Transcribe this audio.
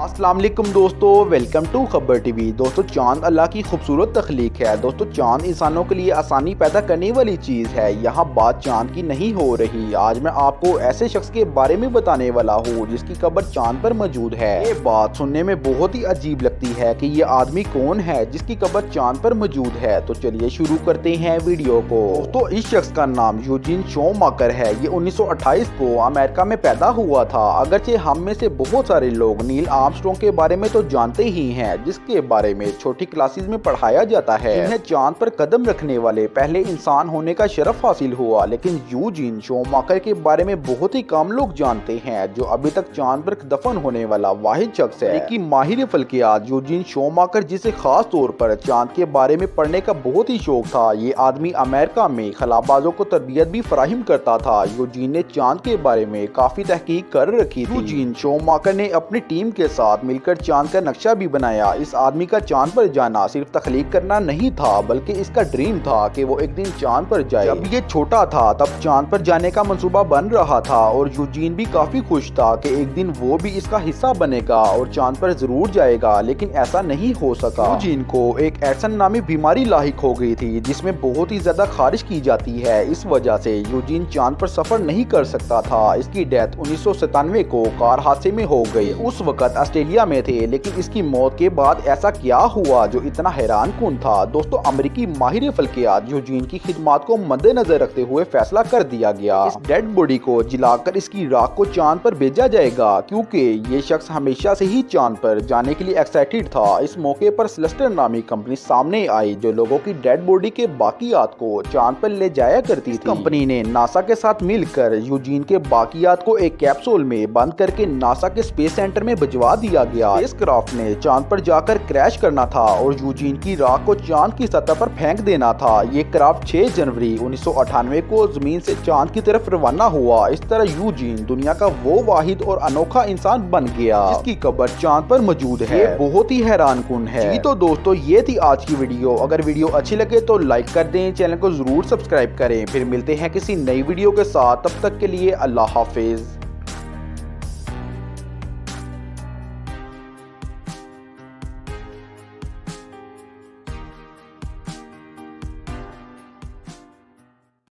अस्सलाम वालेकुम दोस्तों, वेलकम टू खबर टीवी। दोस्तों, चांद अल्लाह की खूबसूरत तख्लीक है। दोस्तों, चांद इंसानों के लिए आसानी पैदा करने वाली चीज़ है। यहाँ बात चांद की नहीं हो रही। आज मैं आपको ऐसे शख्स के बारे में बताने वाला हूँ जिसकी कब्र चांद पर मौजूद है। ये बात सुनने में बहुत ही अजीब लगती है कि ये आदमी कौन है जिसकी कब्र चांद पर मौजूद है। तो चलिए शुरू करते हैं वीडियो को। दोस्तों, इस शख्स का नाम यूजीन शूमाकर है। ये 1928 को अमेरिका में पैदा हुआ था। अगरचे हम में से बहुत सारे लोग नील आर्मस्ट्रॉन्ग के बारे में तो जानते ही हैं, जिसके बारे में छोटी क्लासेस में पढ़ाया जाता है। इन्हें चांद पर कदम रखने वाले पहले इंसान होने का शरफ हासिल हुआ। लेकिन यूजीन शूमाकर के बारे में बहुत ही कम लोग जानते हैं, जो अभी तक चांद पर दफन होने वाला वाहिद शख्स है। लेकिन माहिर फल्कियात यूजीन शूमाकर, जिसे खास तौर पर चांद के बारे में पढ़ने का बहुत ही शौक था, ये आदमी अमेरिका में खलाबाजों को तरबियत भी फराहिम करता था। यूजीन ने चांद के बारे में काफी तहकीक कर रखी थी। यूजीन शूमाकर ने अपनी टीम के साथ मिलकर चांद का नक्शा भी बनाया। इस आदमी का चांद पर जाना सिर्फ तख्लीक करना नहीं था, बल्कि इसका ड्रीम था कि वो एक दिन चांद पर जाए। जब ये छोटा था तब चांद पर जाने का मंसूबा बन रहा था और यूजीन भी काफी खुश था कि एक दिन वो भी इसका हिस्सा बनेगा और चांद पर जरूर जाएगा। लेकिन ऐसा नहीं हो सका। यूजीन को एक एडसन नामी बीमारी लाहिक हो गई थी, जिसमें बहुत ही ज्यादा खारिश की जाती है। इस वजह से यूजीन चांद पर सफर नहीं कर सकता था। इसकी डेथ 1997 को कार हादसे में हो गई। उस वक्त ऑस्ट्रेलिया में थे, लेकिन इसकी मौत के बाद ऐसा क्या हुआ जो इतना हैरान कुन था। दोस्तों, अमेरिकी माहिर फल्कियात यूजीन की खिदमत को मद्देनजर रखते हुए फैसला कर दिया गया, इस डेड बॉडी को जलाकर इसकी राख को चांद पर भेजा जाएगा, क्योंकि ये शख्स हमेशा से ही चांद पर जाने के लिए एक्साइटेड था। इस मौके पर सेलेस्टर नामी कंपनी सामने आई, जो लोगों की डेड बॉडी के बाकियात को चांद पर ले जाया करती थी। कंपनी ने नासा के साथ मिलकर यूजीन के बाकियात को एक कैप्सूल में बंद करके नासा के स्पेस सेंटर में भिजवा दिया गया। स्पेसक्राफ्ट ने चांद पर जाकर क्रैश करना था और यूजीन की राख को चांद की सतह पर फेंक देना था। ये क्राफ्ट 6 जनवरी 1998 को जमीन से चांद की तरफ रवाना हुआ। इस तरह यूजीन दुनिया का वो वाहिद और अनोखा इंसान बन गया जिसकी कब्र चांद पर मौजूद है। ये बहुत ही हैरान कुन है। जी तो दोस्तों, ये थी आज की वीडियो। अगर वीडियो अच्छी लगे तो लाइक कर दें, चैनल को जरूर सब्सक्राइब करें। फिर मिलते हैं किसी नई वीडियो के साथ। तब तक के लिए अल्लाह हाफिज।